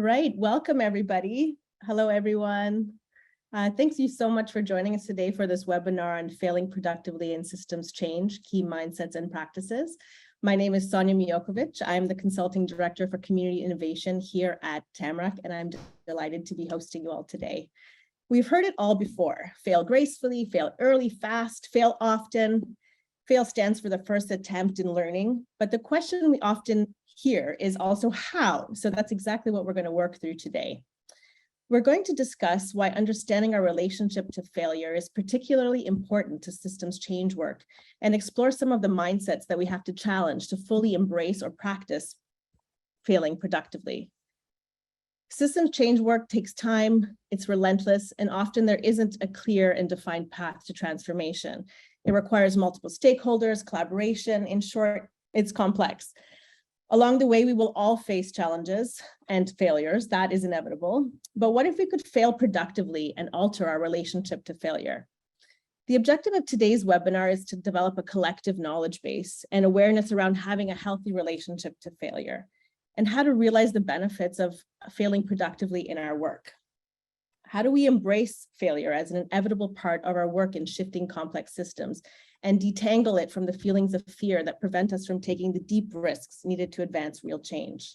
right, welcome everybody. Hello everyone. Thanks you so much for joining us today for this webinar on failing productively in systems change, key mindsets and practices. My name is Sonia Mijokovic. I'm the Consulting Director for Community Innovation here at Tamarack, and I'm delighted to be hosting you all today. We've heard it all before: fail gracefully, fail early, fast, fail often. Fail stands for the first attempt in learning, but the question we often hear is also how. So that's exactly what we're going to work through today. We're going to discuss why understanding our relationship to failure is particularly important to systems change work, and explore some of the mindsets that we have to challenge to fully embrace or practice failing productively. Systems change work takes time, it's relentless, and often there isn't a clear and defined path to transformation. It requires multiple stakeholders, collaboration. In short, it's complex. Along the way, we will all face challenges and failures. That is inevitable. But what if we could fail productively and alter our relationship to failure? The objective of today's webinar is to develop a collective knowledge base and awareness around having a healthy relationship to failure, and how to realize the benefits of failing productively in our work. How do we embrace failure as an inevitable part of our work in shifting complex systems and detangle it from the feelings of fear that prevent us from taking the deep risks needed to advance real change?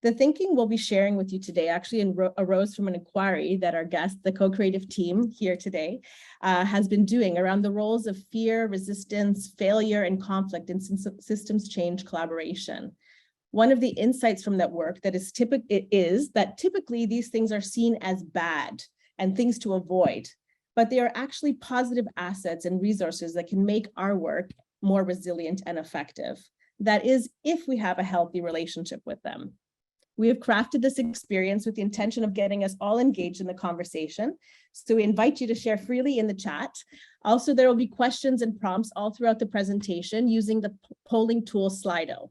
The thinking we'll be sharing with you today actually arose from an inquiry that our guest, the CoCreative team here today, has been doing around the roles of fear, resistance, failure, and conflict in systems change collaboration. One of the insights from that work is that typically these things are seen as bad and things to avoid, but they are actually positive assets and resources that can make our work more resilient and effective. That is, if we have a healthy relationship with them. We have crafted this experience with the intention of getting us all engaged in the conversation. So we invite you to share freely in the chat. Also, there will be questions and prompts all throughout the presentation using the polling tool Slido.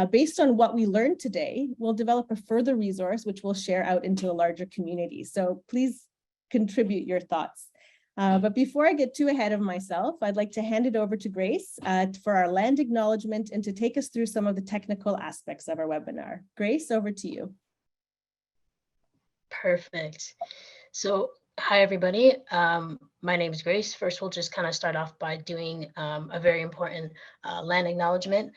Based on what we learned today, we'll develop a further resource which we'll share out into a larger community. So please contribute your thoughts. But before I get too ahead of myself, I'd like to hand it over to Grace for our land acknowledgement and to take us through some of the technical aspects of our webinar. Grace, over to you. Perfect. So hi, everybody. My name is Grace. First, we'll just kind of start off by doing a very important land acknowledgement.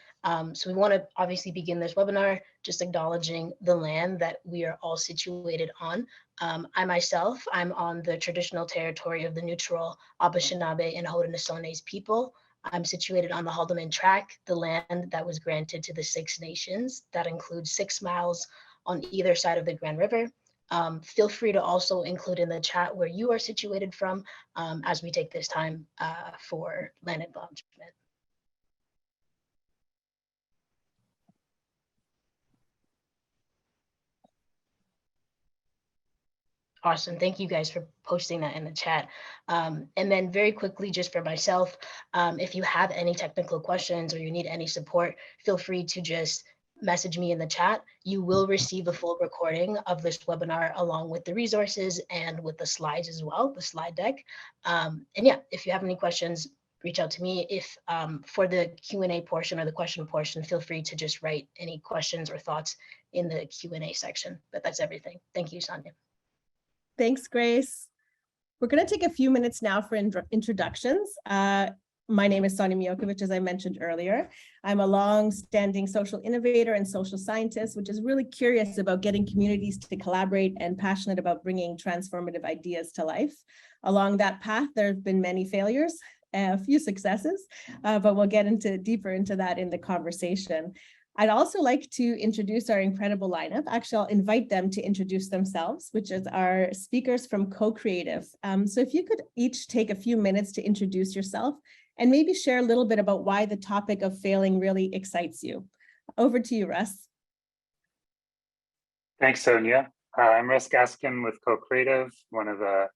So we want to obviously begin this webinar just acknowledging the land that we are all situated on. I myself, I'm on the traditional territory of the neutral Anishinaabe and Haudenosaunee people. I'm situated on the Haldeman Tract, the land that was granted to the Six Nations. That includes 6 miles on either side of the Grand River. Feel free to also include in the chat where you are situated from as we take this time for land acknowledgement. Awesome. Thank you guys for posting that in the chat. And then very quickly, just for myself, if you have any technical questions or you need any support, feel free to just message me in the chat. You will receive a full recording of this webinar along with the resources and with the slides as well, the slide deck. And yeah, if you have any questions, reach out to me. If for the Q&A portion or the question portion, feel free to just write any questions or thoughts in the Q&A section. But that's everything. Thank you, Sonia. Thanks, Grace. We're going to take a few minutes now for introductions. My name is Sonia Mijokovic, as I mentioned earlier. I'm a long-standing social innovator and social scientist, which is really curious about getting communities to collaborate and passionate about bringing transformative ideas to life. Along that path, there have been many failures, a few successes, but we'll get deeper into that in the conversation. I'd also like to introduce our incredible lineup. Actually, I'll invite them to introduce themselves, which is our speakers from CoCreative. So if you could each take a few minutes to introduce yourself and maybe share a little bit about why the topic of failing really excites you. Over to you, Russ. Thanks, Sonia. I'm Russ Gaskin with CoCreative, one of the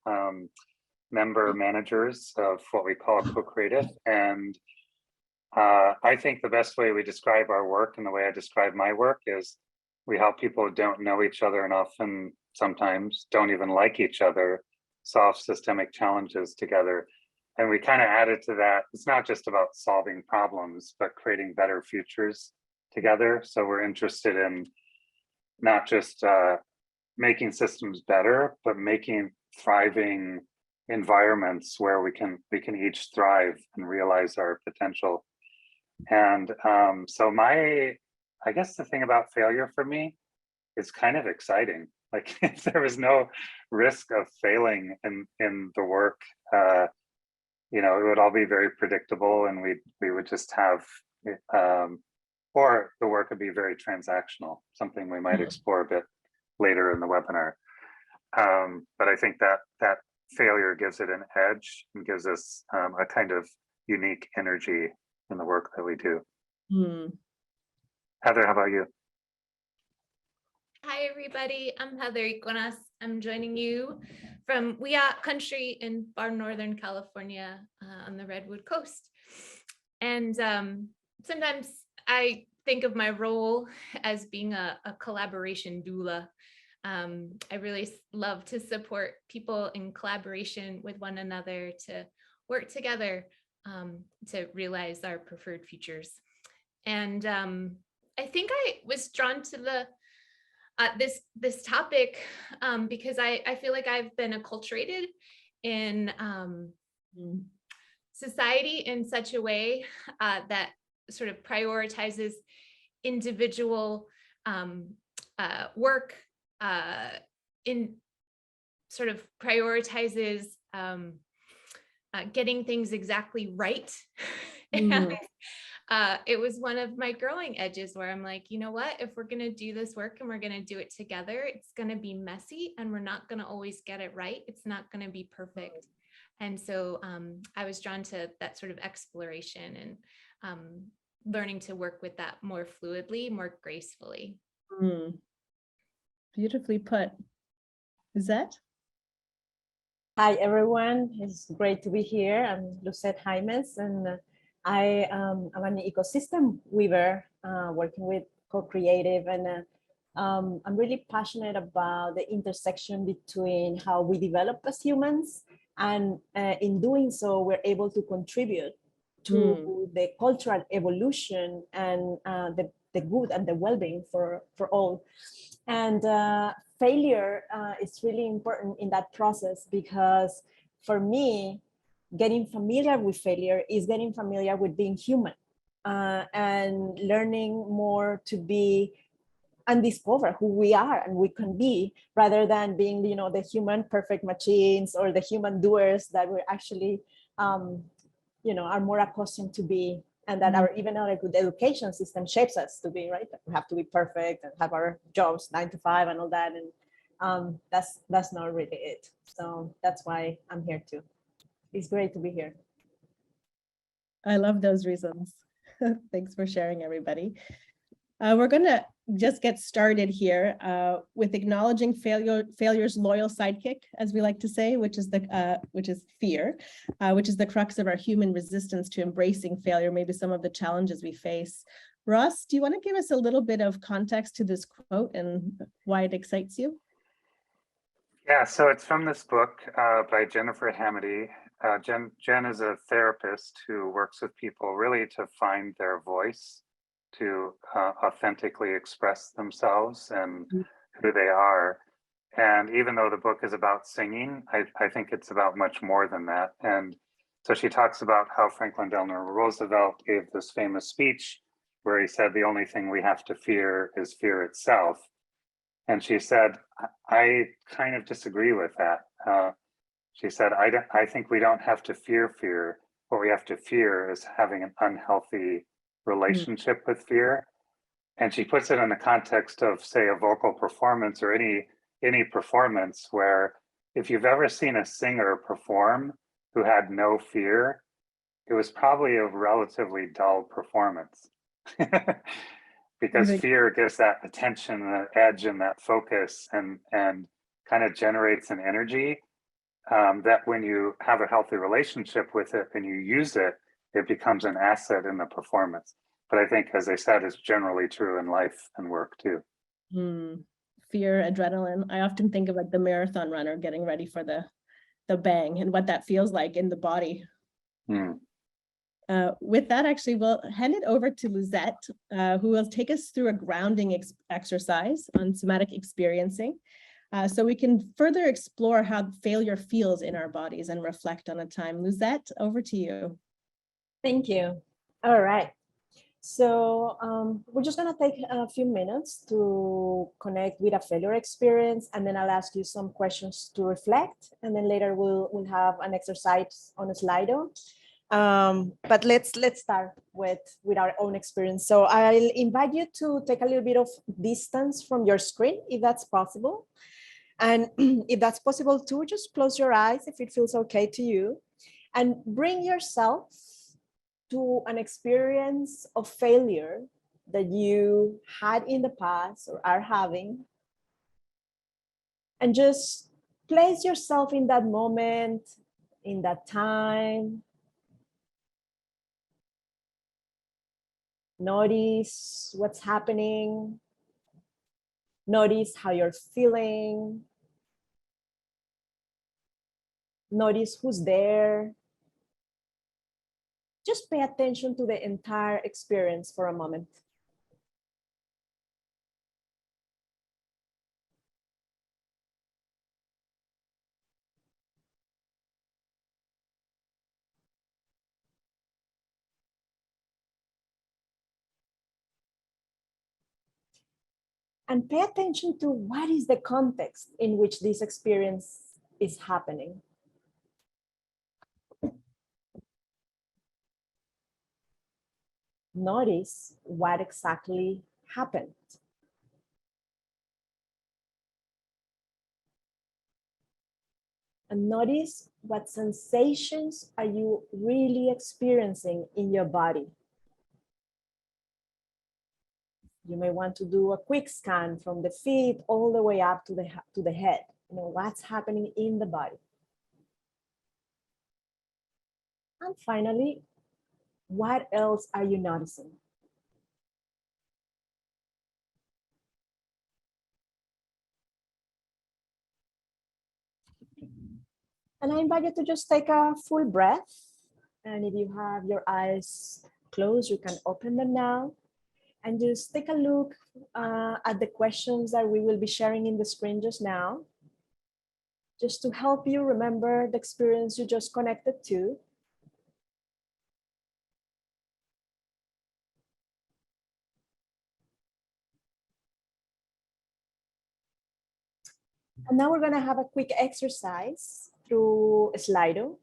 member managers of what we call CoCreative. And I think the best way we describe our work and the way I describe my work is we help people who don't know each other and often sometimes don't even like each other solve systemic challenges together. And we kind of added to that, it's not just about solving problems, but creating better futures together. So we're interested in not just making systems better, but making thriving environments where we can each thrive and realize our potential. And so I guess the thing about failure for me is kind of exciting. Like if there was no risk of failing in the work, you know, it would all be very predictable, and we would just have, or the work would be very transactional, something we might explore a bit later in the webinar. But I think that failure gives it an edge and gives us a kind of unique energy in the work that we do. Heather, how about you? Hi, everybody. I'm Heather Iconas. I'm joining you from Wiyat country in far northern California on the Redwood Coast. And sometimes I think of my role as being a collaboration doula. I really love to support people in collaboration with one another to work together to realize our preferred futures. And I think I was drawn to the this topic because I feel like I've been acculturated in society in such a way that sort of prioritizes individual work, in sort of prioritizes getting things exactly right. And it was one of my growing edges where I'm like, you know what, if we're going to do this work and we're going to do it together, it's going to be messy and we're not going to always get it right. It's not going to be perfect. And so I was drawn to that sort of exploration and learning to work with that more fluidly, more gracefully. Beautifully put. Is that? Hi, everyone. It's great to be here. I'm Lucette Jaimes, and I'm an ecosystem weaver working with CoCreative, and I'm really passionate about the intersection between how we develop as humans, and in doing so, we're able to contribute to the cultural evolution and the good and the well-being for all. And failure is really important in that process, because for me, getting familiar with failure is getting familiar with being human and learning more to be and discover who we are and we can be, rather than being, you know, the human perfect machines or the human doers that we're actually, you know, are more accustomed to be, and that even our good education system shapes us to be, right? We have to be perfect and have our jobs 9 to 5 and all that, and that's not really it. So that's why I'm here too. It's great to be here. I love those reasons. Thanks for sharing, everybody. We're going to just get started here with acknowledging failure's loyal sidekick, as we like to say, which is fear, which is the crux of our human resistance to embracing failure, maybe some of the challenges we face. Ross, do you want to give us a little bit of context to this quote and why it excites you? Yeah, so it's from this book by Jennifer Hamady. Jen is a therapist who works with people really to find their voice, to authentically express themselves and who they are. And even though the book is about singing, I think it's about much more than that. And so she talks about how Franklin Delano Roosevelt gave this famous speech where he said, the only thing we have to fear is fear itself. And she said, I kind of disagree with that. She said, I think we don't have to fear fear. What we have to fear is having an unhealthy relationship with fear. And she puts it in the context of, say, a vocal performance or any performance, where if you've ever seen a singer perform who had no fear, it was probably a relatively dull performance. Because fear gives that attention, that edge, and that focus, and kind of generates an energy that when you have a healthy relationship with it and you use it, it becomes an asset in the performance. But I think, as I said, it's generally true in life and work too. Fear, adrenaline. I often think of like the marathon runner getting ready for the bang and what that feels like in the body. With that, actually, we'll hand it over to Lizette, who will take us through a grounding exercise on somatic experiencing, so we can further explore how failure feels in our bodies and reflect on a time. Lizette, over to you. Thank you. All right. So we're just going to take a few minutes to connect with a failure experience, and then I'll ask you some questions to reflect, and then later we'll have an exercise on a Slido. But let's start with our own experience. So I'll invite you to take a little bit of distance from your screen, if that's possible. And if that's possible too, just close your eyes if it feels okay to you, and bring yourself to an experience of failure that you had in the past or are having. And just place yourself in that moment, in that time. Notice what's happening. Notice how you're feeling. Notice who's there. Just pay attention to the entire experience for a moment. And pay attention to what is the context in which this experience is happening. Notice what exactly happened. And notice what sensations are you really experiencing in your body. You may want to do a quick scan from the feet all the way up to the head. You know, what's happening in the body. And finally, what else are you noticing? And I invite you to just take a full breath. And if you have your eyes closed, you can open them now. And just take a look at the questions that we will be sharing in the screen just now, just to help you remember the experience you just connected to. And now we're going to have a quick exercise through Slido,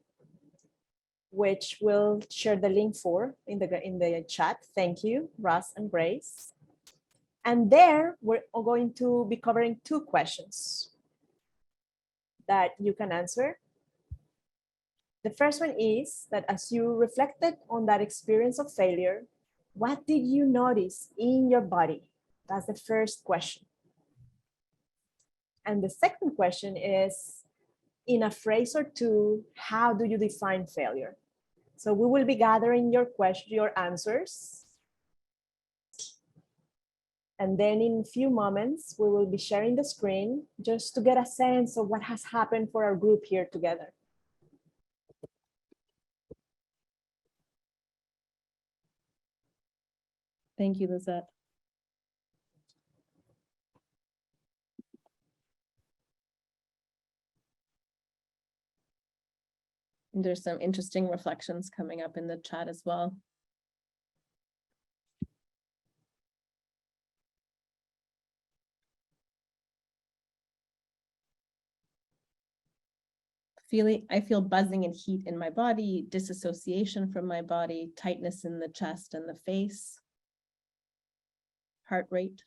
which we'll share the link for in the chat. Thank you, Russ and Grace. And there we're going to be covering 2 questions that you can answer. The first one is that as you reflected on that experience of failure, what did you notice in your body? That's the first question. And the second question is, in a phrase or 2, how do you define failure? So we will be gathering your answers. And then in a few moments, we will be sharing the screen just to get a sense of what has happened for our group here together. Thank you, Lizette. And there's some interesting reflections coming up in the chat as well. I feel buzzing and heat in my body, disassociation from my body, tightness in the chest and the face, heart rate.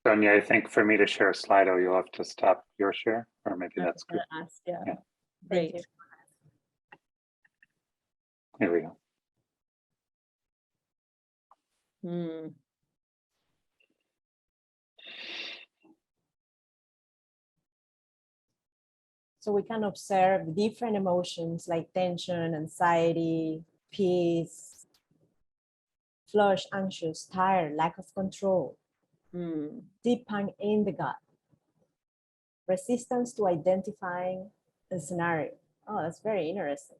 Sonia, I think for me to share Slido, you'll have to stop your share, or maybe that's good. Yeah. Great. Here we go. So we can observe different emotions like tension, anxiety, peace, flush, anxious, tired, lack of control, deep pang in the gut. resistance to identifying a scenario. Oh, that's very interesting.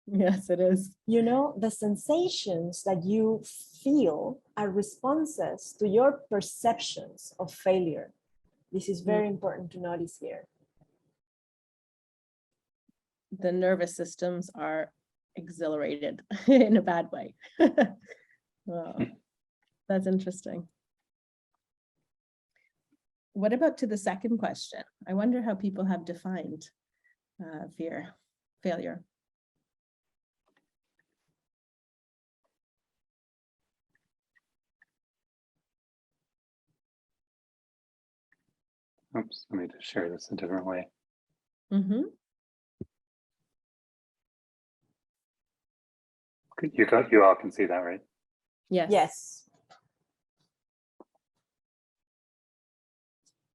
Yes, it is. You know, the sensations that you feel are responses to your perceptions of failure. This is very important to notice here. The nervous systems are exhilarated in a bad way. Wow, that's interesting. What about to the second question? I wonder how people have defined failure. Oops, let me just share this a different way. Mm-hmm. You all can see that, right? Yes. Yes.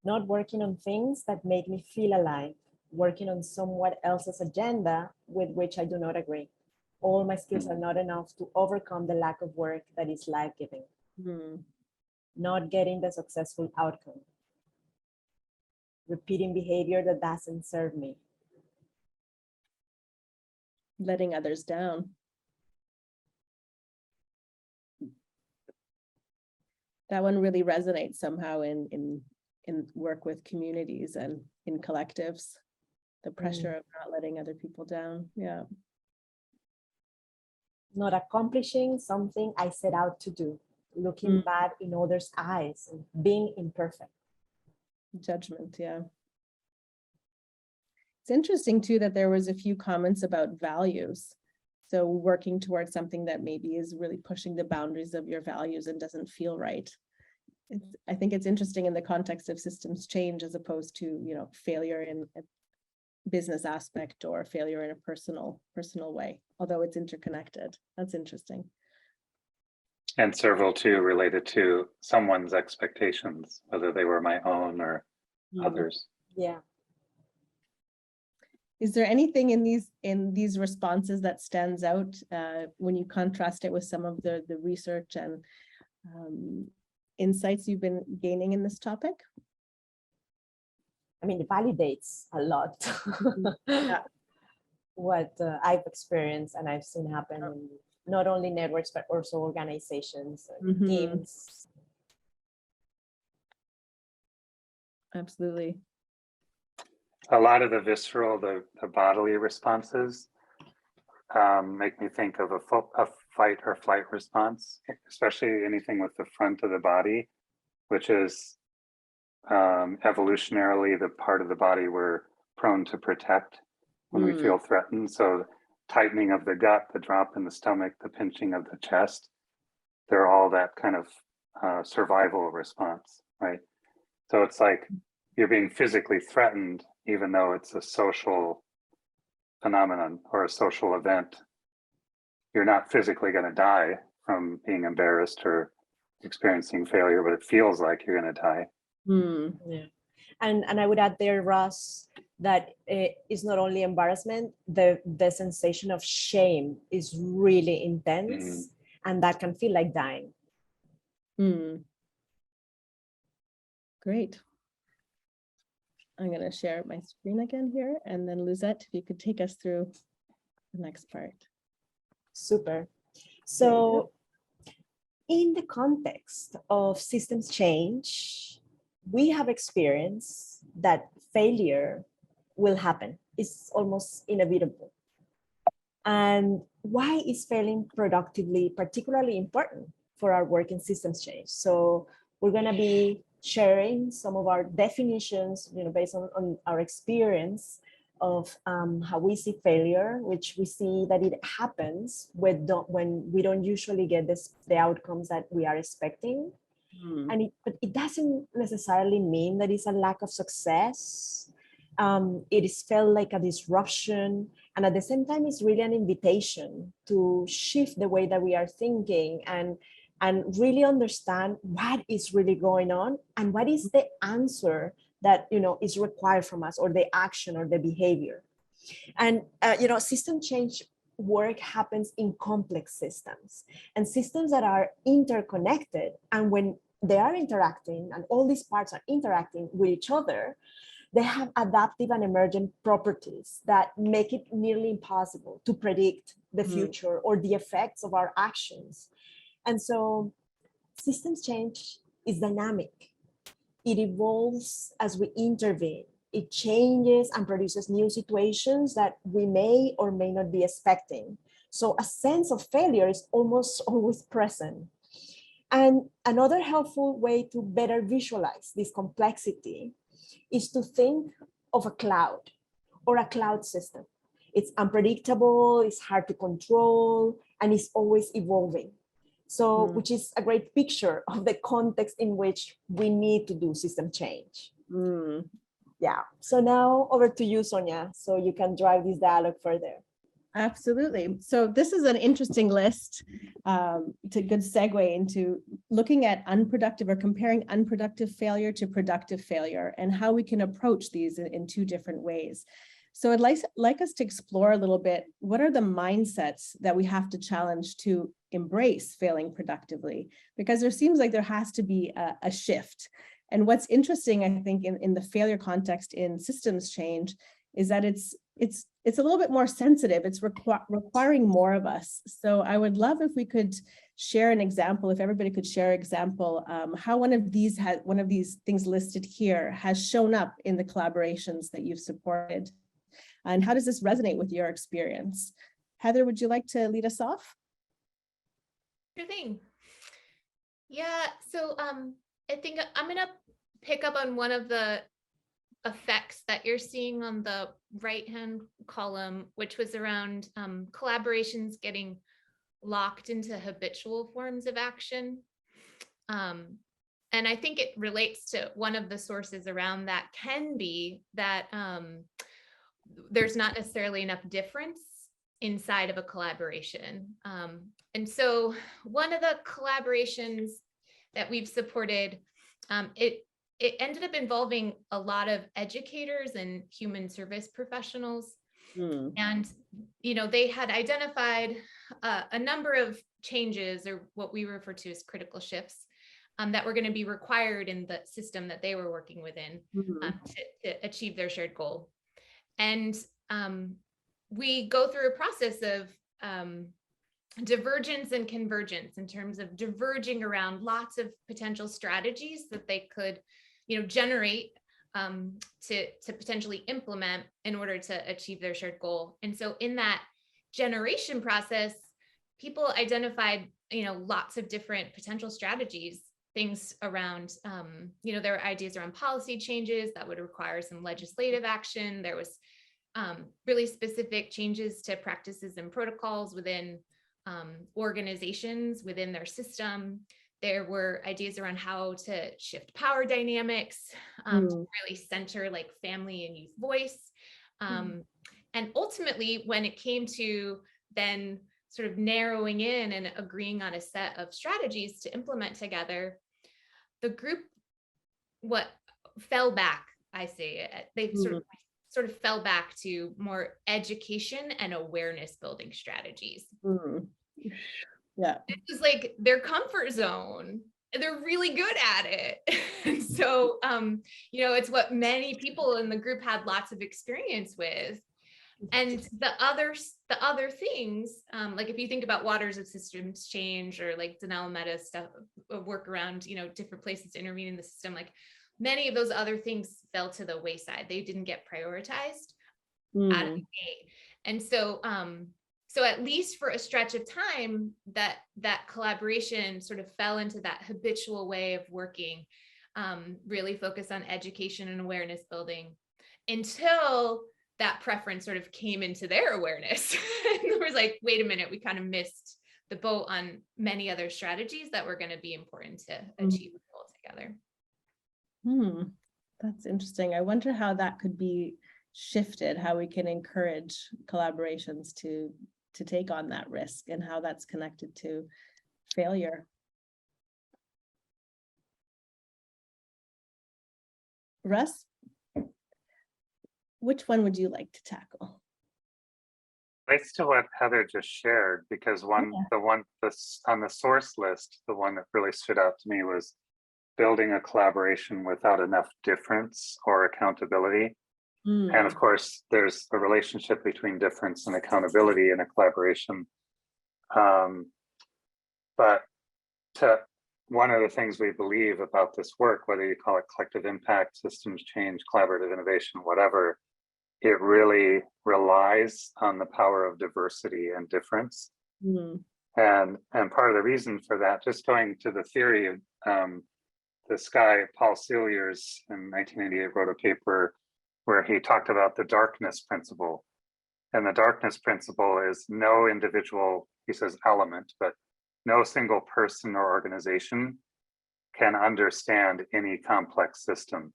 Not working on things that make me feel alive, working on someone else's agenda with which I do not agree. All my skills are not enough to overcome the lack of work that is life-giving. Not getting the successful outcome. Repeating behavior that doesn't serve me. Letting others down. That one really resonates somehow in work with communities and in collectives. The pressure of not letting other people down. Yeah. Not accomplishing something I set out to do. Looking bad in others' eyes and being imperfect. Judgment, yeah. It's interesting too that there was a few comments about values. So working towards something that maybe is really pushing the boundaries of your values and doesn't feel right. I think it's interesting in the context of systems change as opposed to, you know, failure in a business aspect or failure in a personal way, although it's interconnected. That's interesting. And several too related to someone's expectations, whether they were my own or others. Yeah. Is there anything in these responses that stands out when you contrast it with some of the research and insights you've been gaining in this topic? I mean, it validates a lot what I've experienced and I've seen happen in not only networks, but also organizations and teams. Absolutely. A lot of the visceral, the bodily responses make me think of a fight or flight response, especially anything with the front of the body, which is evolutionarily the part of the body we're prone to protect when we feel threatened. So tightening of the gut, the drop in the stomach, the pinching of the chest, they're all that kind of survival response, right? So it's like you're being physically threatened, even though it's a social phenomenon or a social event. You're not physically going to die from being embarrassed or experiencing failure, but it feels like you're going to die. Yeah. And I would add there, Ross, that it is not only embarrassment, the sensation of shame is really intense, and that can feel like dying. Great. I'm going to share my screen again here, and then Luzette, if you could take us through the next part. Super. So in the context of systems change, we have experienced that failure will happen. It's almost inevitable. And why is failing productively particularly important for our work in systems change? So we're going to be sharing some of our definitions, based on our experience of how we see failure, which we see that it happens when we don't usually get the outcomes that we are expecting. But it doesn't necessarily mean that it's a lack of success. It is felt like a disruption. And at the same time, it's really an invitation to shift the way that we are thinking and really understand what is really going on and what is the answer that is required from us, or the action or the behavior. And system change work happens in complex systems and systems that are interconnected. And when they are interacting and all these parts are interacting with each other, They have adaptive and emergent properties that make it nearly impossible to predict the future or the effects of our actions. And so systems change is dynamic. It evolves as we intervene. It changes and produces new situations that we may or may not be expecting. So a sense of failure is almost always present. And another helpful way to better visualize this complexity is to think of a cloud or a cloud system. It's unpredictable, it's hard to control, and it's always evolving. So, which is a great picture of the context in which we need to do system change. Yeah. So now over to you, Sonia, so you can drive this dialogue further. Absolutely. So this is an interesting list. It's a good segue into looking at unproductive or comparing unproductive failure to productive failure and how we can approach these in two different ways. So I'd like us to explore a little bit, what are the mindsets that we have to challenge to embrace failing productively? Because there seems like there has to be a shift. And what's interesting, I think, in the failure context in systems change is that it's a little bit more sensitive. It's requiring more of us. So I would love if we could share an example, if everybody could share an example, how one of these things listed here has shown up in the collaborations that you've supported. And how does this resonate with your experience? Heather, would you like to lead us off? Sure thing. Yeah, so I think I'm gonna pick up on one of the effects that you're seeing on the right-hand column, which was around collaborations getting locked into habitual forms of action. And I think it relates to one of the sources around that can be that there's not necessarily enough difference inside of a collaboration. And so one of the collaborations that we've supported, it ended up involving a lot of educators and human service professionals. And, you know, they had identified a number of changes, or what we refer to as critical shifts, that were going to be required in the system that they were working within to achieve their shared goal. And we go through a process of divergence and convergence in terms of diverging around lots of potential strategies that they could, you know, generate to potentially implement in order to achieve their shared goal. And so in that generation process, people identified, you know, lots of different potential strategies, things around, you know, there were ideas around policy changes that would require some legislative action. There was really specific changes to practices and protocols within organizations within their system. There were ideas around how to shift power dynamics, to really center like family and youth voice. And ultimately, when it came to then sort of narrowing in and agreeing on a set of strategies to implement together, the group, what fell back, I say, they sort of fell back to more education and awareness building strategies. Yeah. It was like their comfort zone. They're really good at it. And so, you know, it's what many people in the group had lots of experience with. And the other things, like if you think about waters of systems change or like Danelle Meta stuff, work around, you know, different places to intervene in the system, like many of those other things fell to the wayside. They didn't get prioritized out of the gate. And so, so at least for a stretch of time, that collaboration sort of fell into that habitual way of working, really focused on education and awareness building, until that preference sort of came into their awareness. And it was like, wait a minute, we kind of missed the boat on many other strategies that were going to be important to achieve the goal together. That's interesting. I wonder how that could be shifted, how we can encourage collaborations to take on that risk and how that's connected to failure. Russ, which one would you like to tackle? Relates to what Heather just shared, because on the source list, the one that really stood out to me was building a collaboration without enough difference or accountability. And of course, there's a relationship between difference and accountability in a collaboration. But one of the things we believe about this work, whether you call it collective impact, systems change, collaborative innovation, whatever, it really relies on the power of diversity and difference. And part of the reason for that, just going to the theory of this guy, Paul Sealiers, in 1998 wrote a paper where he talked about the darkness principle. And the darkness principle is no individual, he says element, but no single person or organization can understand any complex system.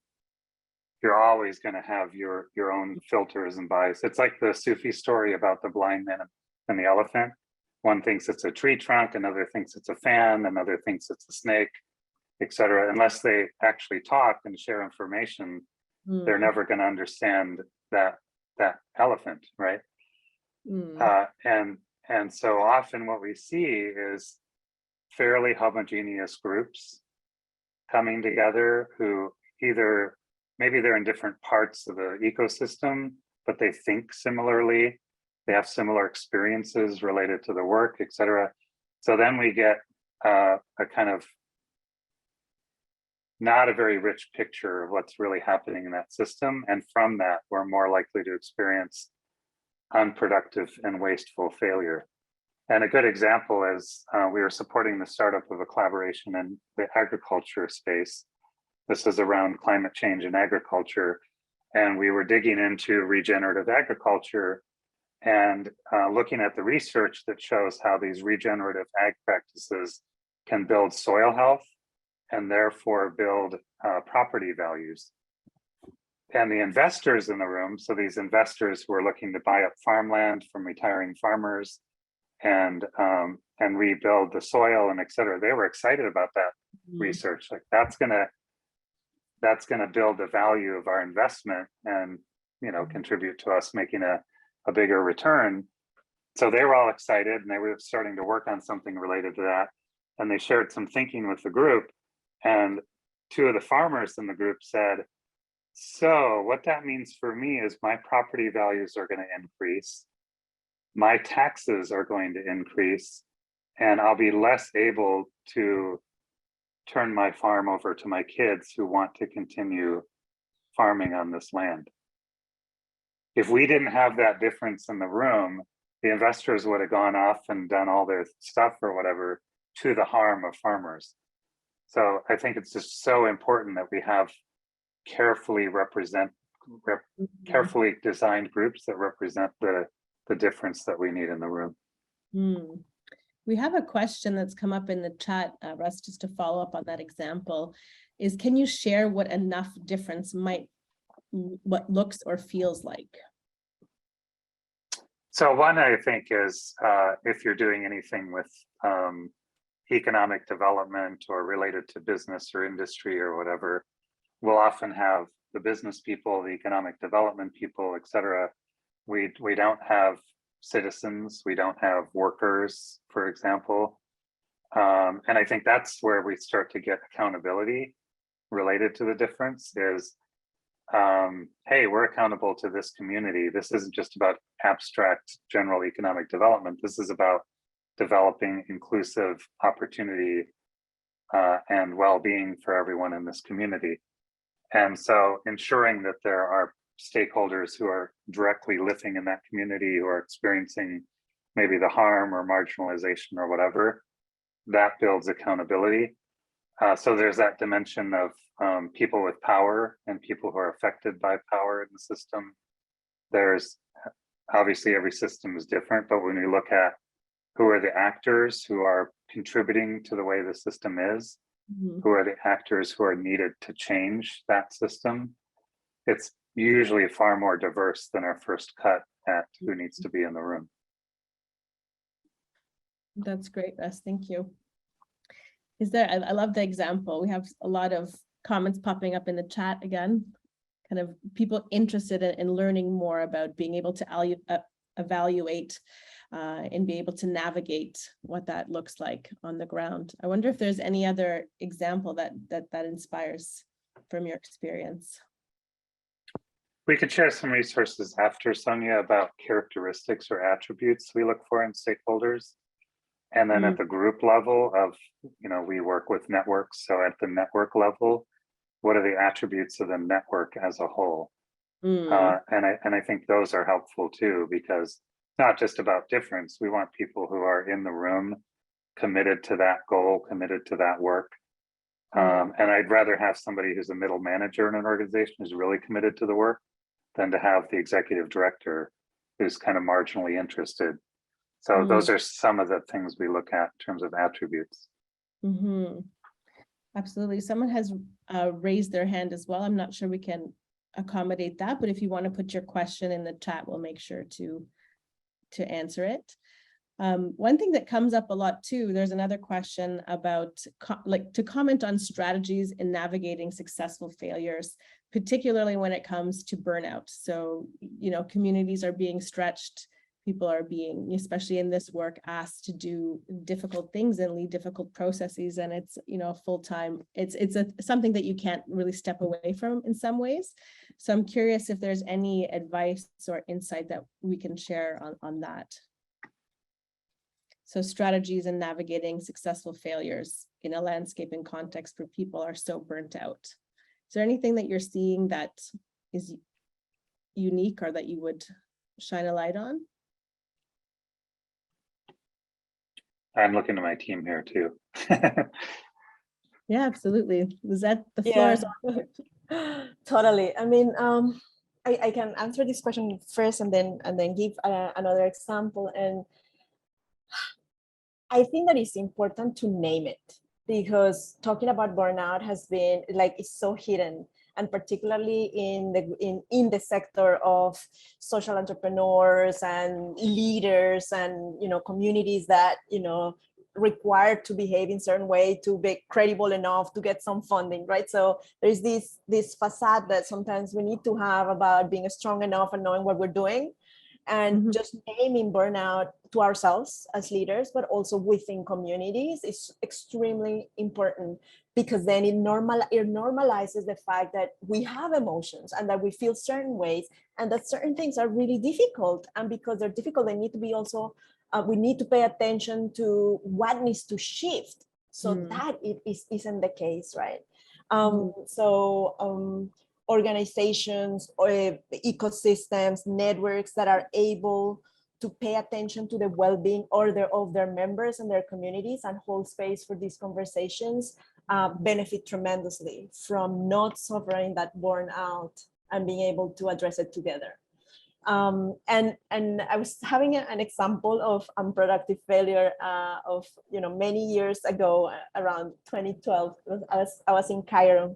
You're always going to have your own filters and bias. It's like the Sufi story about the blind man and the elephant. One thinks it's a tree trunk, another thinks it's a fan, another thinks it's a snake, etc. Unless they actually talk and share information, they're never going to understand that elephant, right? And so often what we see is fairly homogeneous groups coming together who either maybe they're in different parts of the ecosystem, but they think similarly, they have similar experiences related to the work, etc. So then we get a kind of not a very rich picture of what's really happening in that system. And from that, we're more likely to experience unproductive and wasteful failure. And a good example is we were supporting the startup of a collaboration in the agriculture space. This is around climate change in agriculture. And we were digging into regenerative agriculture and looking at the research that shows how these regenerative ag practices can build soil health and therefore build property values. And the investors in the room, so these investors who are looking to buy up farmland from retiring farmers and rebuild the soil and et cetera, they were excited about that research. Like that's gonna build the value of our investment and contribute to us making a bigger return. So they were all excited and they were starting to work on something related to that. And they shared some thinking with the group. And two of the farmers in the group said, so what that means for me is my property values are going to increase, my taxes are going to increase, and I'll be less able to turn my farm over to my kids who want to continue farming on this land. If we didn't have that difference in the room, the investors would have gone off and done all their stuff or whatever to the harm of farmers. So I think it's just so important that we have carefully designed groups that represent the difference that we need in the room. We have a question that's come up in the chat, Russ, just to follow up on that example, is can you share what enough difference what looks or feels like? So one, I think, is if you're doing anything with economic development or related to business or industry or whatever, we'll often have the business people, the economic development people, et cetera. We don't have citizens, we don't have workers, for example. And I think that's where we start to get accountability related to the difference is, hey, we're accountable to this community. This isn't just about abstract general economic development. This is about developing inclusive opportunity and well-being for everyone in this community. And so ensuring that there are stakeholders who are directly living in that community, who are experiencing maybe the harm or marginalization or whatever, that builds accountability. So there's that dimension of people with power and people who are affected by power in the system. There's obviously every system is different, but when we look at who are the actors who are contributing to the way the system is, who are the actors who are needed to change that system, it's usually far more diverse than our first cut at who needs to be in the room. That's great, Russ. Thank you. I love the example. We have a lot of comments popping up in the chat again, kind of people interested in learning more about being able to evaluate and be able to navigate what that looks like on the ground. I wonder if there's any other example that inspires from your experience. We could share some resources after, Sonia, about characteristics or attributes we look for in stakeholders. And then at the group level of, we work with networks. So at the network level, what are the attributes of the network as a whole? And I think those are helpful too, because it's not just about difference. We want people who are in the room, committed to that goal, committed to that work. And I'd rather have somebody who's a middle manager in an organization who's really committed to the work than to have the executive director who's kind of marginally interested. So those are some of the things we look at in terms of attributes. Absolutely. Someone has raised their hand as well. I'm not sure we can accommodate that, but if you want to put your question in the chat, we'll make sure to answer it. One thing that comes up a lot too, there's another question about to comment on strategies in navigating successful failures, particularly when it comes to burnout. So, communities are being stretched. People are being, especially in this work, asked to do difficult things and lead difficult processes. And it's, full-time, it's something that you can't really step away from in some ways. So I'm curious if there's any advice or insight that we can share on that. So strategies in navigating successful failures in a landscaping context where people are so burnt out. Is there anything that you're seeing that is unique or that you would shine a light on? I'm looking to my team here too. Yeah, absolutely. Lizette, the floor is on. Totally. I mean, I can answer this question first and then give another example. And I think that it's important to name it, because talking about burnout has been it's so hidden, and particularly in the sector of social entrepreneurs and leaders and communities that required to behave in certain way to be credible enough to get some funding, right? So there's this facade that sometimes we need to have about being strong enough and knowing what we're doing, and just naming burnout to ourselves as leaders, but also within communities is extremely important, because then it normalizes the fact that we have emotions and that we feel certain ways and that certain things are really difficult. And because they're difficult, they need to be also, we need to pay attention to what needs to shift so that it isn't the case, right? Organizations or ecosystems, networks that are able to pay attention to the well-being of their members and their communities and hold space for these conversations benefit tremendously from not suffering that burnout and being able to address it together. And I was having an example of unproductive failure of many years ago, around 2012. I was in Cairo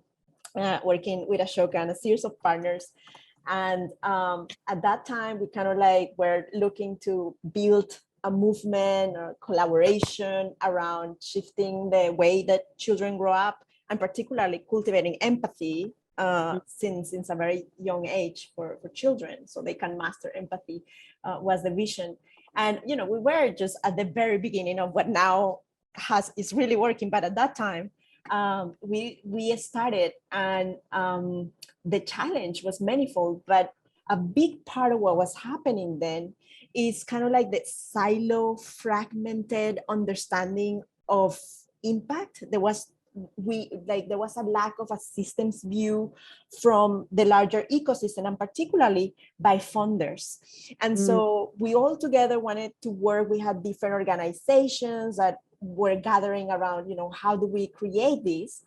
working with Ashoka and a series of partners. And at that time, we kind of were looking to build a movement or collaboration around shifting the way that children grow up, and particularly cultivating empathy since a very young age for children, so they can master empathy was the vision. And we were just at the very beginning of what now is really working, but at that time, we started, and the challenge was manifold, but a big part of what was happening then is kind of the silo fragmented understanding of impact. There was a lack of a systems view from the larger ecosystem, and particularly by funders. And so we all together wanted to work. We had different organizations that were gathering around, how do we create this?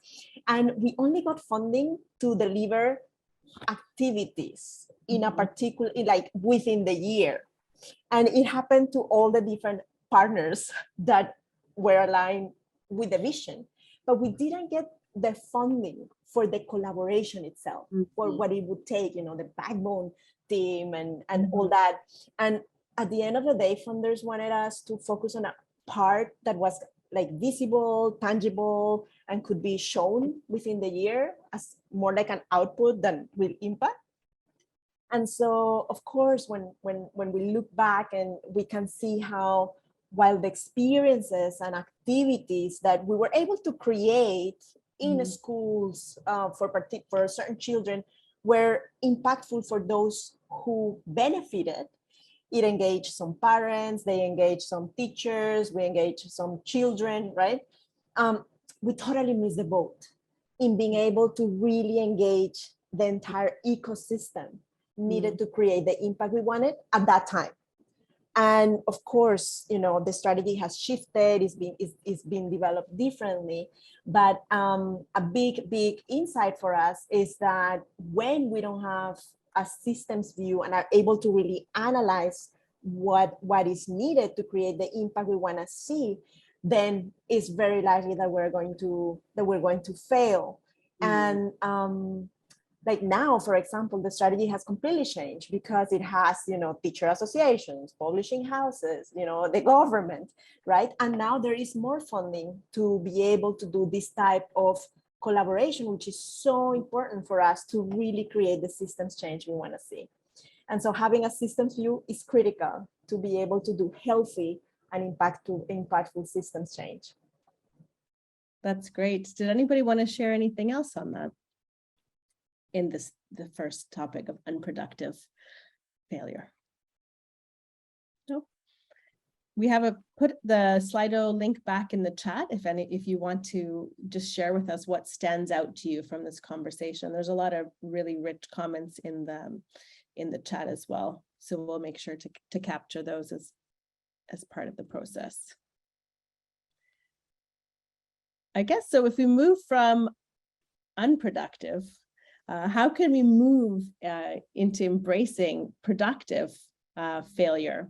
And we only got funding to deliver activities in a particular, within the year. And it happened to all the different partners that were aligned with the vision. But we didn't get the funding for the collaboration itself, for what it would take, the backbone team and all that. And at the end of the day, funders wanted us to focus on a part that was visible, tangible, and could be shown within the year as more like an output than with impact. And so, of course, when we look back and we can see how, while the experiences and activities that we were able to create in schools for certain children were impactful for those who benefited, it engaged some parents, they engaged some teachers, we engaged some children, right? We totally missed the boat in being able to really engage the entire ecosystem needed to create the impact we wanted at that time. And of course, the strategy has shifted, it's been developed differently. But a big insight for us is that when we don't have a systems view and are able to really analyze what is needed to create the impact we want to see, then it's very likely that we're going to fail. And like now, for example, the strategy has completely changed because it has, teacher associations, publishing houses, the government, right? And now there is more funding to be able to do this type of collaboration, which is so important for us to really create the systems change we want to see. And so having a systems view is critical to be able to do healthy and impactful systems change. That's great. Did anybody want to share anything else on that? In the first topic of unproductive failure. No. We have put the Slido link back in the chat if you want to just share with us what stands out to you from this conversation. There's a lot of really rich comments in the chat as well. So we'll make sure to capture those as part of the process. I guess so. If we move from unproductive, how can we move into embracing productive failure,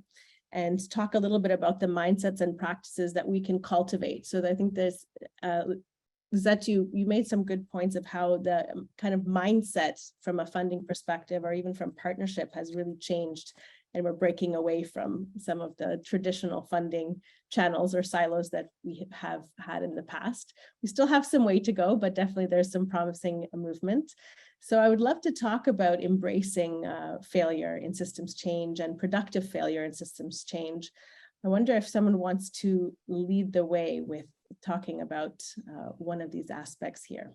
and talk a little bit about the mindsets and practices that we can cultivate? So I think there's that you made some good points of how the kind of mindset from a funding perspective or even from partnership has really changed, and we're breaking away from some of the traditional funding channels or silos that we have had in the past. We still have some way to go, but definitely there's some promising movement. So I would love to talk about embracing failure in systems change and productive failure in systems change. I wonder if someone wants to lead the way with talking about one of these aspects here.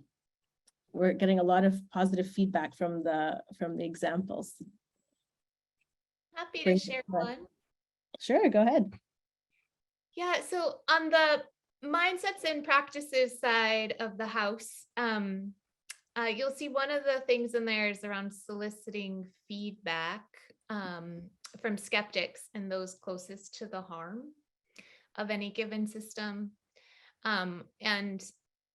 We're getting a lot of positive feedback from the examples. Happy to share one. Sure, go ahead. Yeah, so on the mindsets and practices side of the house, you'll see one of the things in there is around soliciting feedback from skeptics and those closest to the harm of any given system. And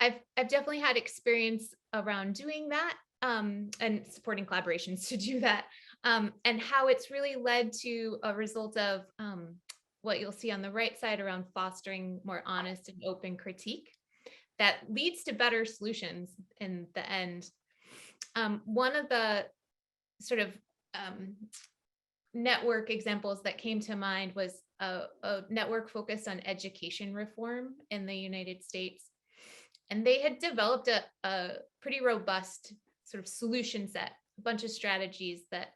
I've definitely had experience around doing that and supporting collaborations to do that, and how it's really led to a result of what you'll see on the right side around fostering more honest and open critique that leads to better solutions in the end. One of the sort of network examples that came to mind was a network focused on education reform in the United States. And they had developed a pretty robust sort of solution set, a bunch of strategies that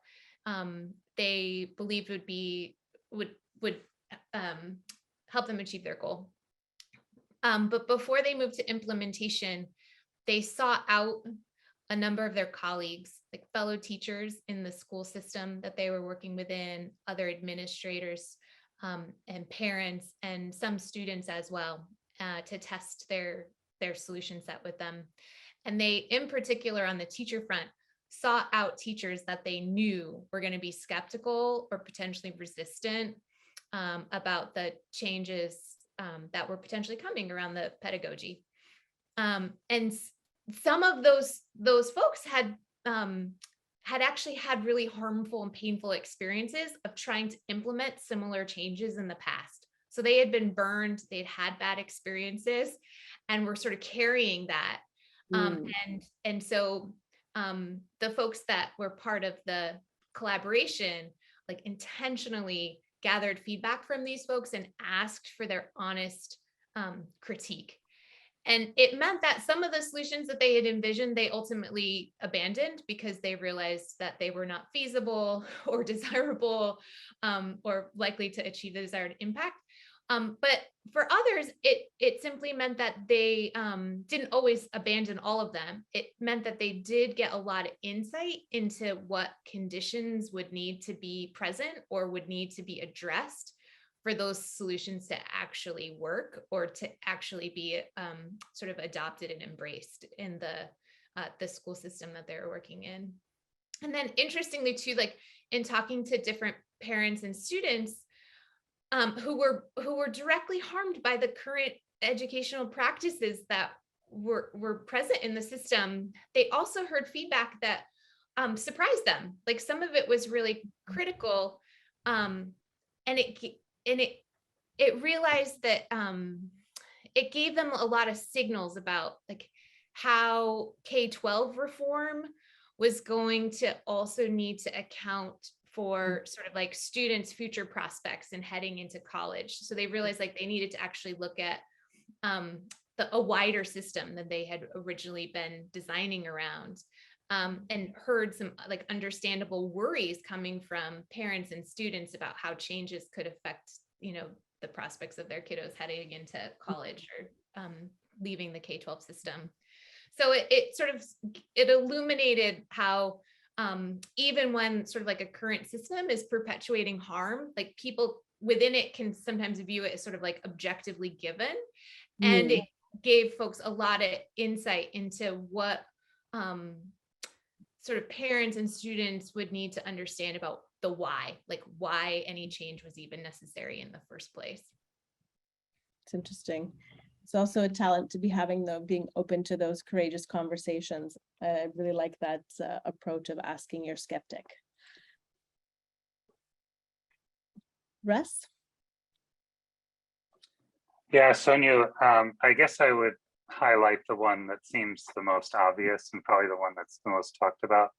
they believed would help them achieve their goal. But before they moved to implementation, they sought out a number of their colleagues, like fellow teachers in the school system that they were working within, other administrators, and parents, and some students as well, to test their solution set with them. And they, in particular on the teacher front, sought out teachers that they knew were going to be skeptical or potentially resistant about the changes that were potentially coming around the pedagogy. And some of those folks had actually had really harmful and painful experiences of trying to implement similar changes in the past. So they had been burned, they'd had bad experiences, and were sort of carrying that. And so the folks that were part of the collaboration, like intentionally gathered feedback from these folks and asked for their honest critique. And it meant that some of the solutions that they had envisioned, they ultimately abandoned because they realized that they were not feasible or desirable, or likely to achieve the desired impact. But for others, it simply meant that they didn't always abandon all of them. It meant that they did get a lot of insight into what conditions would need to be present or would need to be addressed for those solutions to actually work or to actually be sort of adopted and embraced in the school system that they're working in. And then interestingly too, like in talking to different parents and students who were directly harmed by the current educational practices that were present in the system, they also heard feedback that surprised them. Like some of it was really critical, and it realized that it gave them a lot of signals about like how K-12 reform was going to also need to account for sort of like students' future prospects and heading into college. So they realized like they needed to actually look at a wider system than they had originally been designing around, and heard some like understandable worries coming from parents and students about how changes could affect, you know, the prospects of their kiddos heading into college or leaving the K-12 system. So it sort of, it illuminated how even when sort of like a current system is perpetuating harm, like people within it can sometimes view it as sort of like objectively given. And it gave folks a lot of insight into what sort of parents and students would need to understand about the why, like why any change was even necessary in the first place. It's interesting. It's also a talent to be having, though, being open to those courageous conversations. I really like that approach of asking your skeptic. Russ? Yeah, Sonia, I guess I would highlight the one that seems the most obvious and probably the one that's the most talked about,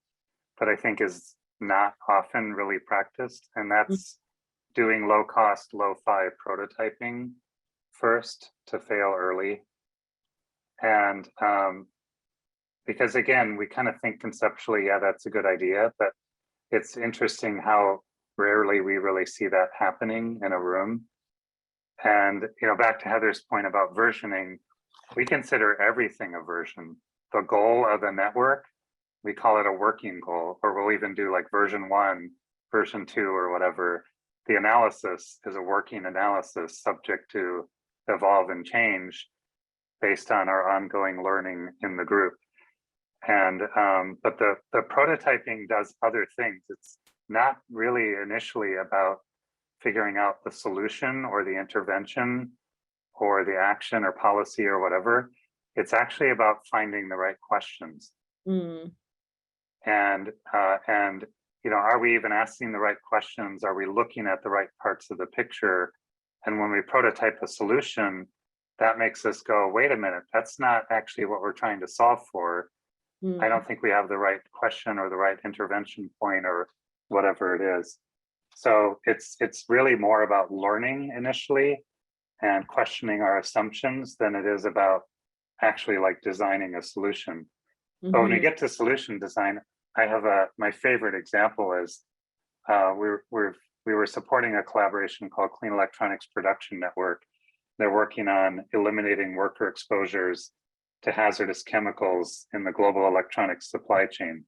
but I think is not often really practiced, and that's doing low-cost, low-fi prototyping first to fail early. And because again, we kind of think conceptually, yeah, that's a good idea, but it's interesting how rarely we really see that happening in a room. And, you know, back to Heather's point about versioning, we consider everything a version. The goal of a network, we call it a working goal, or we'll even do like version 1, version 2, or whatever. The analysis is a working analysis subject to evolve and change based on our ongoing learning in the group. And but the prototyping does other things. It's not really initially about figuring out the solution or the intervention or the action or policy or whatever. It's actually about finding the right questions. And you know, are we even asking the right questions? Are we looking at the right parts of the picture? And when we prototype a solution, that makes us go, wait a minute, that's not actually what we're trying to solve for. I don't think we have the right question or the right intervention point or whatever it is. So it's really more about learning initially and questioning our assumptions than it is about actually like designing a solution. But when we get to solution design, I have my favorite example is we were supporting a collaboration called Clean Electronics Production Network. They're working on eliminating worker exposures to hazardous chemicals in the global electronics supply chain.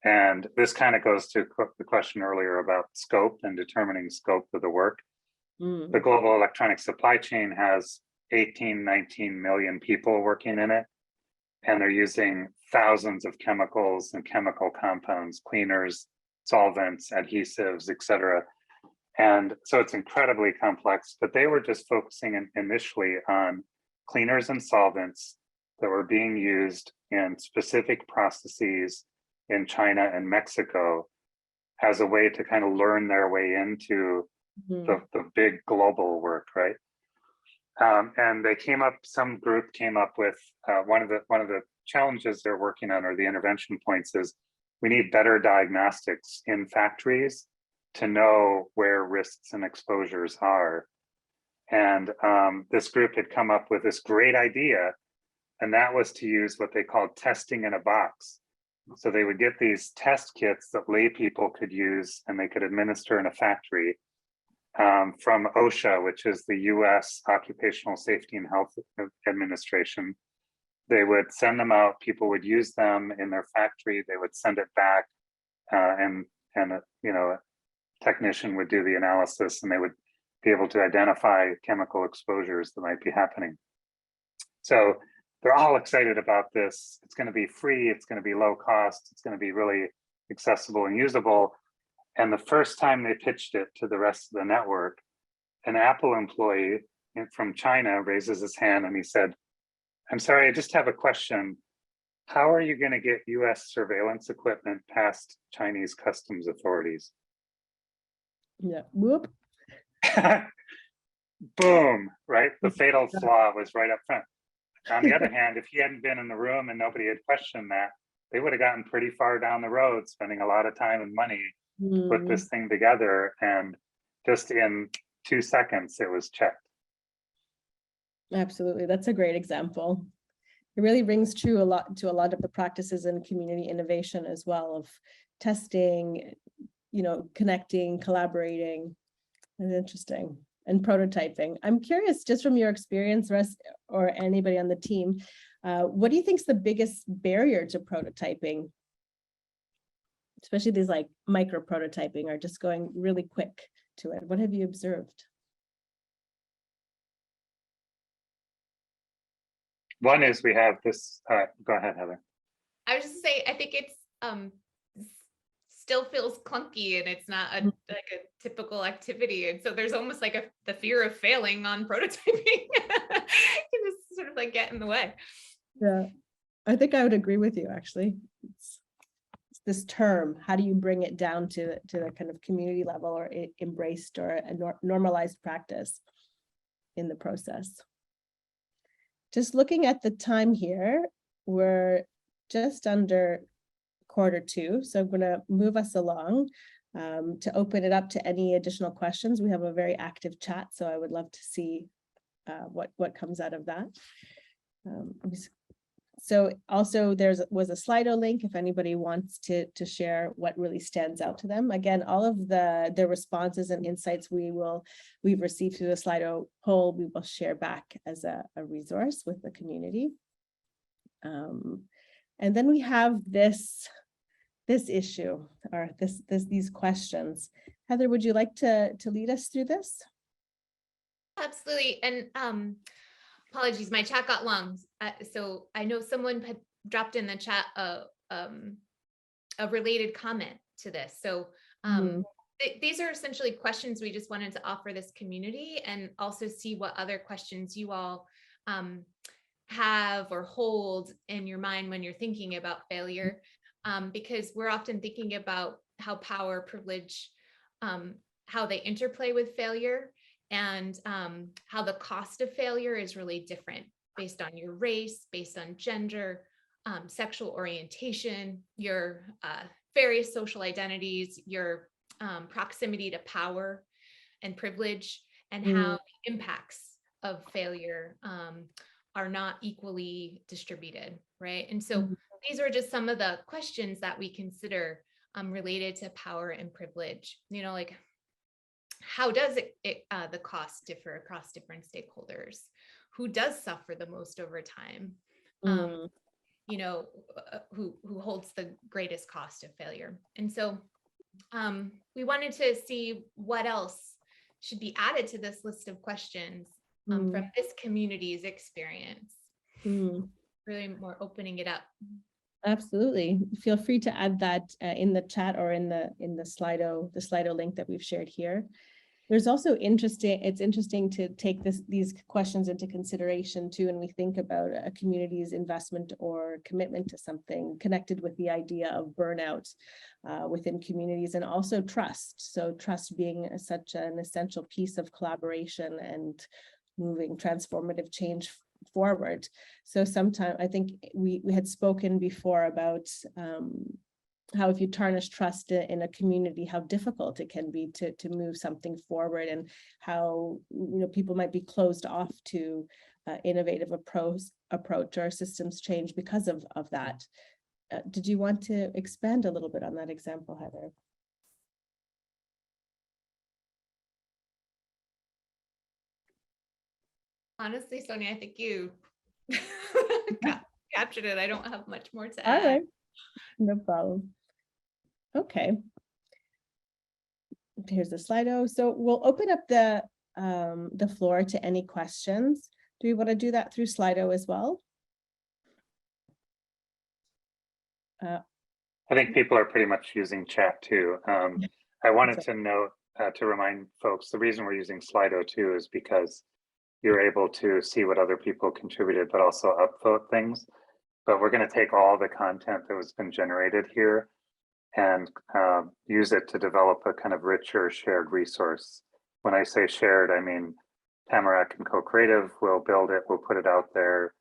And this kind of goes to the question earlier about scope and determining scope of the work. The global electronic supply chain has 18, 19 million people working in it. And they're using thousands of chemicals and chemical compounds, cleaners, solvents, adhesives, et cetera. And so it's incredibly complex, but they were just focusing initially on cleaners and solvents that were being used in specific processes in China and Mexico as a way to kind of learn their way into the big global work, right? And they came up, some group came up with one of the challenges they're working on, or the intervention points, is we need better diagnostics in factories to know where risks and exposures are. And this group had come up with this great idea And that was to use what they called testing in a box. So they would get these test kits that lay people could use and they could administer in a factory from OSHA, which is the US Occupational Safety and Health Administration. They would send them out, people would use them in their factory, they would send it back, and you know, a technician would do the analysis and they would be able to identify chemical exposures that might be happening. So they're all excited about this. It's going to be free, it's going to be low cost, it's going to be really accessible and usable. And the first time they pitched it to the rest of the network, an Apple employee from China raises his hand and he said, "I'm sorry, I just have a question. How are you going to get US surveillance equipment past Chinese customs authorities?" Yeah. Whoop. Boom, right? The fatal flaw was right up front. On the other hand, if he hadn't been in the room and nobody had questioned that, they would have gotten pretty far down the road, spending a lot of time and money to put this thing together. And just in 2 seconds, it was checked. Absolutely. That's a great example. It really rings true a lot of the practices in community innovation as well, of testing, you know, connecting, collaborating. It's interesting. And prototyping. I'm curious, just from your experience, Russ, or anybody on the team, what do you think is the biggest barrier to prototyping? Especially these like micro prototyping or just going really quick to it. What have you observed? One is we have this, go ahead, Heather. I was just say, I think it's still feels clunky and it's not like a typical activity. And so there's almost like the fear of failing on prototyping can just sort of like get in the way. Yeah, I think I would agree with you, actually. It's this term, how do you bring it down to the kind of community level or embraced or a normalized practice in the process? Just looking at the time here, we're just under 1:45, so I'm going to move us along to open it up to any additional questions. We have a very active chat, so I would love to see what comes out of that. So also was a Slido link if anybody wants to share what really stands out to them. Again, all of the responses and insights we've received through the Slido poll, we will share back as a resource with the community. And then we have this issue or these questions. Heather, would you like to lead us through this? Absolutely. And apologies, my chat got long. So I know someone had dropped in the chat a related comment to this. So these are essentially questions we just wanted to offer this community and also see what other questions you all have or hold in your mind when you're thinking about failure. Because we're often thinking about how power, privilege, how they interplay with failure, and how the cost of failure is really different based on your race, based on gender, sexual orientation, your various social identities, your proximity to power and privilege, and how the impacts of failure are not equally distributed, right? And so these are just some of the questions that we consider related to power and privilege. You know, like how does the cost differ across different stakeholders? Who does suffer the most over time? You know, who holds the greatest cost of failure? And so we wanted to see what else should be added to this list of questions from this community's experience. Really more opening it up. Absolutely. Feel free to add that in the chat or in the Slido link that we've shared here. There's also it's interesting to take these questions into consideration too, when we think about a community's investment or commitment to something connected with the idea of burnout within communities, and also trust. So trust being such an essential piece of collaboration and moving transformative change forward. So sometimes I think we had spoken before about how if you tarnish trust in a community, how difficult it can be to move something forward, and how people might be closed off to innovative approach or systems change because of that. Did you want to expand a little bit on that example, Heather? Honestly, Sonia, I think you captured it. I don't have much more to All add. right, no problem. Okay. Here's the Slido. So we'll open up the floor to any questions. Do we want to do that through Slido as well? I think people are pretty much using chat too. I wanted to note, to remind folks, the reason we're using Slido too is because you're able to see what other people contributed, but also upvote things. But we're going to take all the content that has been generated here and use it to develop a kind of richer shared resource. When I say shared, I mean Tamarack and CoCreative will build it, we'll put it out there,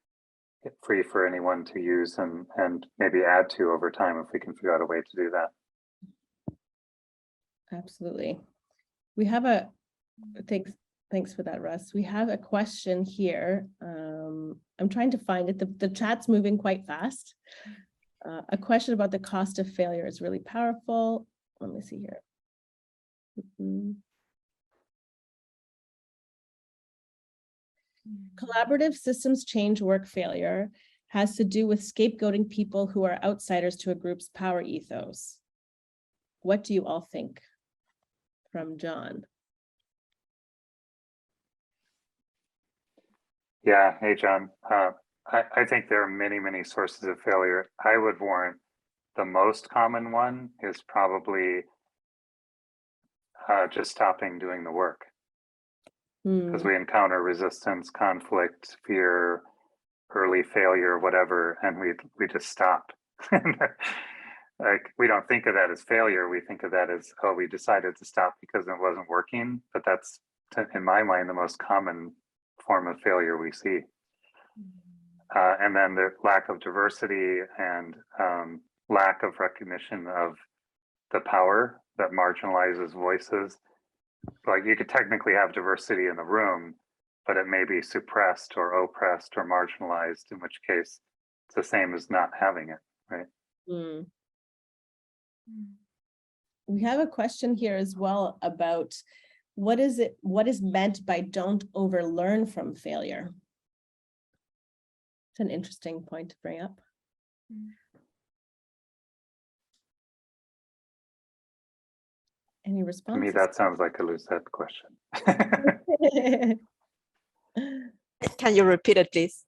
free for anyone to use and maybe add to over time if we can figure out a way to do that. Absolutely. We have thanks for that, Russ. We have a question here. I'm trying to find it. The chat's moving quite fast. A question about the cost of failure is really powerful. Let me see here. Collaborative systems change work failure has to do with scapegoating people who are outsiders to a group's power ethos. What do you all think? From John. Yeah, hey John. I think there are many sources of failure. I would warrant the most common one is probably just stopping doing the work. Because we encounter resistance, conflict, fear, early failure, whatever, and we just stop. Like, we don't think of that as failure. We think of that as, oh, we decided to stop because it wasn't working. But that's, in my mind, the most common form of failure we see. And then the lack of diversity and lack of recognition of the power that marginalizes voices. Like, you could technically have diversity in the room, but it may be suppressed or oppressed or marginalized, in which case it's the same as not having it, right? We have a question here as well about what is meant by don't overlearn from failure. It's an interesting point to bring up. Any responses? To me, that sounds like a Lucette question. Can you repeat it, please?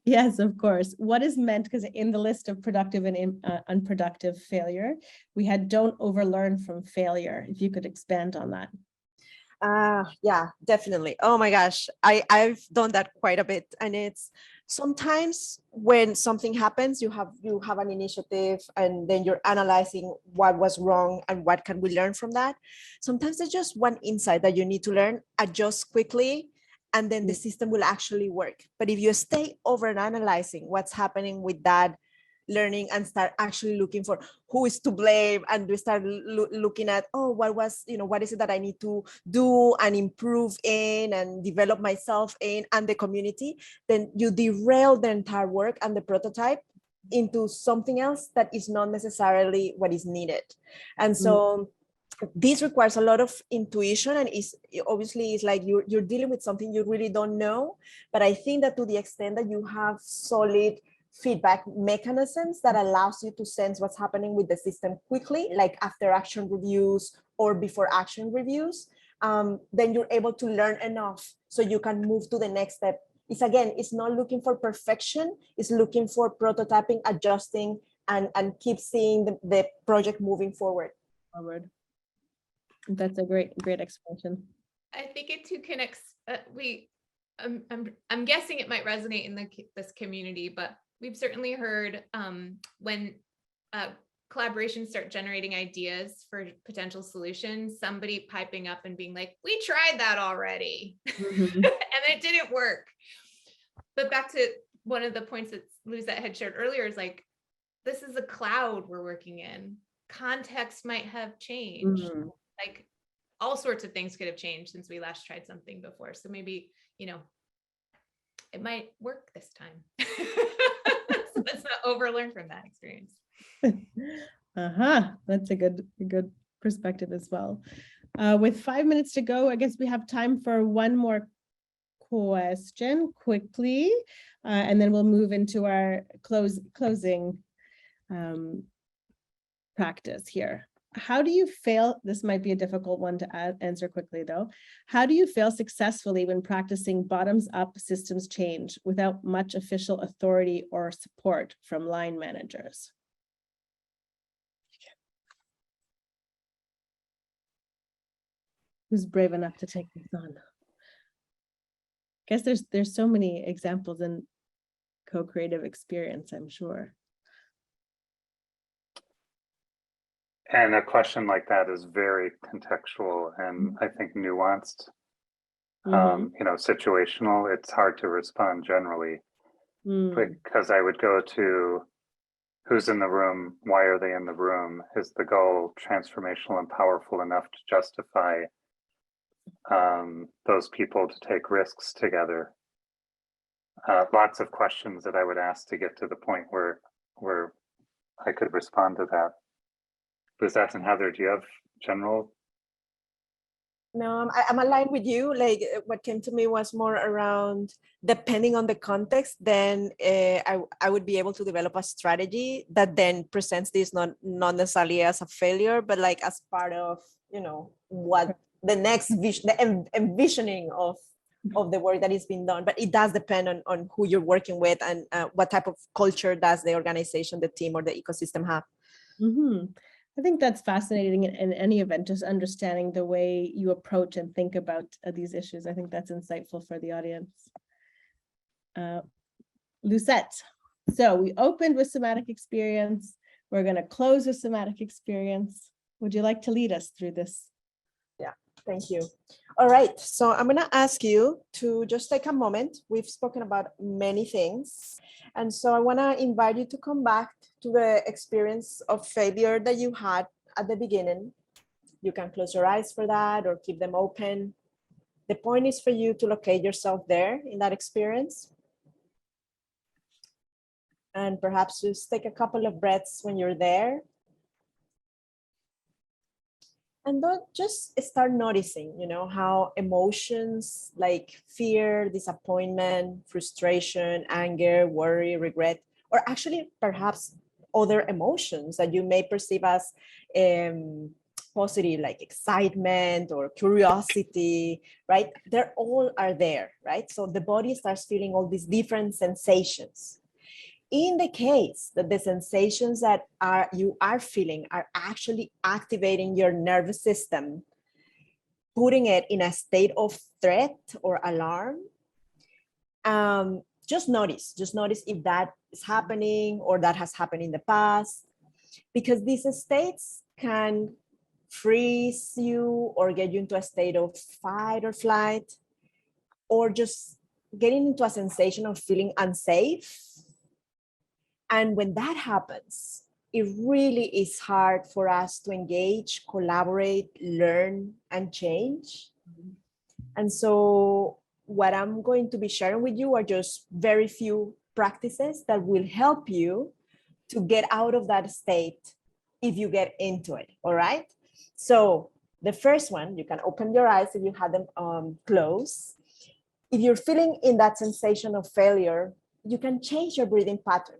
Yes, of course. What is meant, because in the list of productive and unproductive failure, we had don't overlearn from failure. If you could expand on that. Yeah, definitely. Oh my gosh, I've done that quite a bit, and it's sometimes when something happens, you have an initiative, and then you're analyzing what was wrong and what can we learn from that. Sometimes it's just one insight that you need to learn, adjust quickly, and then the system will actually work. But if you stay over and analyzing what's happening with that learning and start actually looking for who is to blame, and we start looking at, oh, what is it that I need to do and improve in and develop myself in and the community, then you derail the entire work and the prototype into something else that is not necessarily what is needed. And so this requires a lot of intuition, and is obviously it's like you're dealing with something you really don't know. But I think that to the extent that you have solid feedback mechanisms that allows you to sense what's happening with the system quickly, like after action reviews or before action reviews, then you're able to learn enough so you can move to the next step. It's not looking for perfection, it's looking for prototyping, adjusting, and keep seeing the project moving forward. That's a great explanation. I think it too connects. I'm guessing it might resonate in this community, but we've certainly heard when collaborations start generating ideas for potential solutions, somebody piping up and being like, "We tried that already," and it didn't work. But back to one of the points that Luzette had shared earlier is like, this is a cloud we're working in. Context might have changed. Like, all sorts of things could have changed since we last tried something before. So maybe, it might work this time. So let's not overlearn from that experience. That's a good perspective as well. With 5 minutes to go, I guess we have time for one more question quickly, and then we'll move into our closing practice here. How do you fail? This might be a difficult one to answer quickly though. How do you fail successfully when practicing bottoms-up systems change without much official authority or support from line managers? Who's brave enough to take this on? I guess there's so many examples in co-creative experience, I'm sure. And a question like that is very contextual and I think nuanced, situational. It's hard to respond generally because I would go to who's in the room, why are they in the room? Is the goal transformational and powerful enough to justify those people to take risks together? Lots of questions that I would ask to get to the point where I could respond to that. Lizette and Heather, do you have general? No, I'm aligned with you. Like what came to me was more around depending on the context, then I would be able to develop a strategy that then presents this not necessarily as a failure, but like as part of, what the next vision, the envisioning of the work that is being done. But it does depend on who you're working with and what type of culture does the organization, the team, or the ecosystem have. I think that's fascinating in any event, just understanding the way you approach and think about these issues. I think that's insightful for the audience. Lucette, so we opened with somatic experience. We're going to close with somatic experience. Would you like to lead us through this? Yeah, thank you. All right, so I'm going to ask you to just take a moment. We've spoken about many things. And so I want to invite you to come back to the experience of failure that you had at the beginning. You can close your eyes for that or keep them open. The point is for you to locate yourself there in that experience. And perhaps just take a couple of breaths when you're there. And then just start noticing, how emotions like fear, disappointment, frustration, anger, worry, regret, or actually perhaps other emotions that you may perceive as positive, like excitement or curiosity, right? They're all are there, right? So the body starts feeling all these different sensations. In the case that the sensations that you are feeling are actually activating your nervous system, putting it in a state of threat or alarm, just notice if that is happening or that has happened in the past, because these states can freeze you or get you into a state of fight or flight, or just getting into a sensation of feeling unsafe. And when that happens, it really is hard for us to engage, collaborate, learn, and change. And so what I'm going to be sharing with you are just very few practices that will help you to get out of that state if you get into it, all right? So the first one, you can open your eyes if you had them closed. If you're feeling in that sensation of failure, you can change your breathing pattern.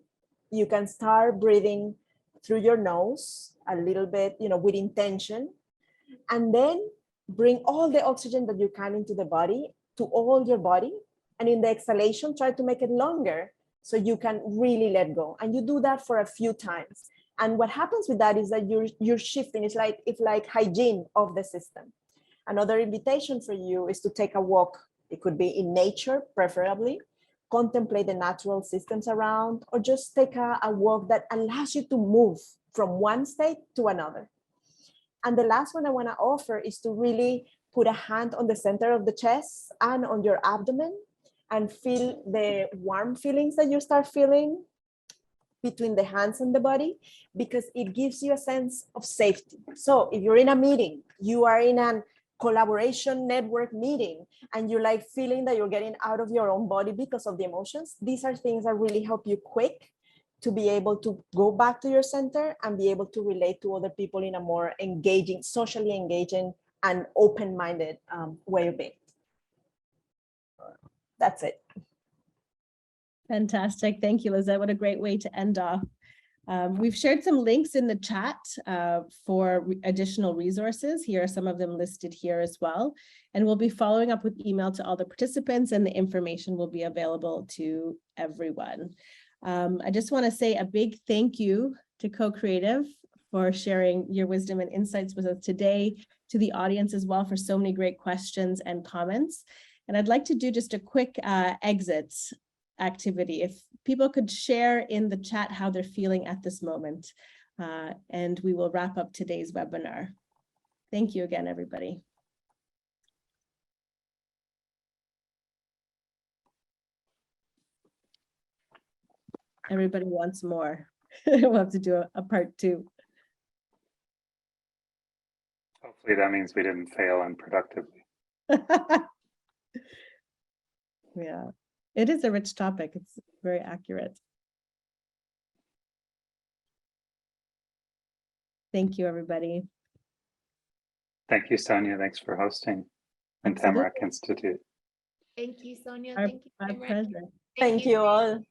You can start breathing through your nose a little bit, with intention, and then bring all the oxygen that you can into the body, to all your body. And in the exhalation, try to make it longer so you can really let go. And you do that for a few times. And what happens with that is that you're shifting. It's like hygiene of the system. Another invitation for you is to take a walk. It could be in nature, preferably. Contemplate the natural systems around, or just take a walk that allows you to move from one state to another. And the last one I want to offer is to really put a hand on the center of the chest and on your abdomen and feel the warm feelings that you start feeling between the hands and the body, because it gives you a sense of safety. So if you're in a meeting, you are in an collaboration network meeting and you're like feeling that you're getting out of your own body because of the emotions, these are things that really help you quick to be able to go back to your center and be able to relate to other people in a more engaging, socially engaging and open-minded way of being. That's it. Fantastic. Thank you, Lizette. What a great way to end off. We've shared some links in the chat for additional resources. Here are some of them listed here as well. And we'll be following up with email to all the participants, and the information will be available to everyone. I just want to say a big thank you to CoCreative for sharing your wisdom and insights with us today, to the audience as well for so many great questions and comments. And I'd like to do just a quick exit activity. If people could share in the chat how they're feeling at this moment, and we will wrap up today's webinar. Thank you again, everybody. Everybody wants more. We'll have to do a part 2. Hopefully that means we didn't fail unproductively. Yeah, it is a rich topic. It's very accurate. Thank you, everybody. Thank you, Sonia. Thanks for hosting. And Absolutely. Tamarack Institute. Thank you, Sonia. Our, Thank you. our Tamarack. pleasure. Thank you all.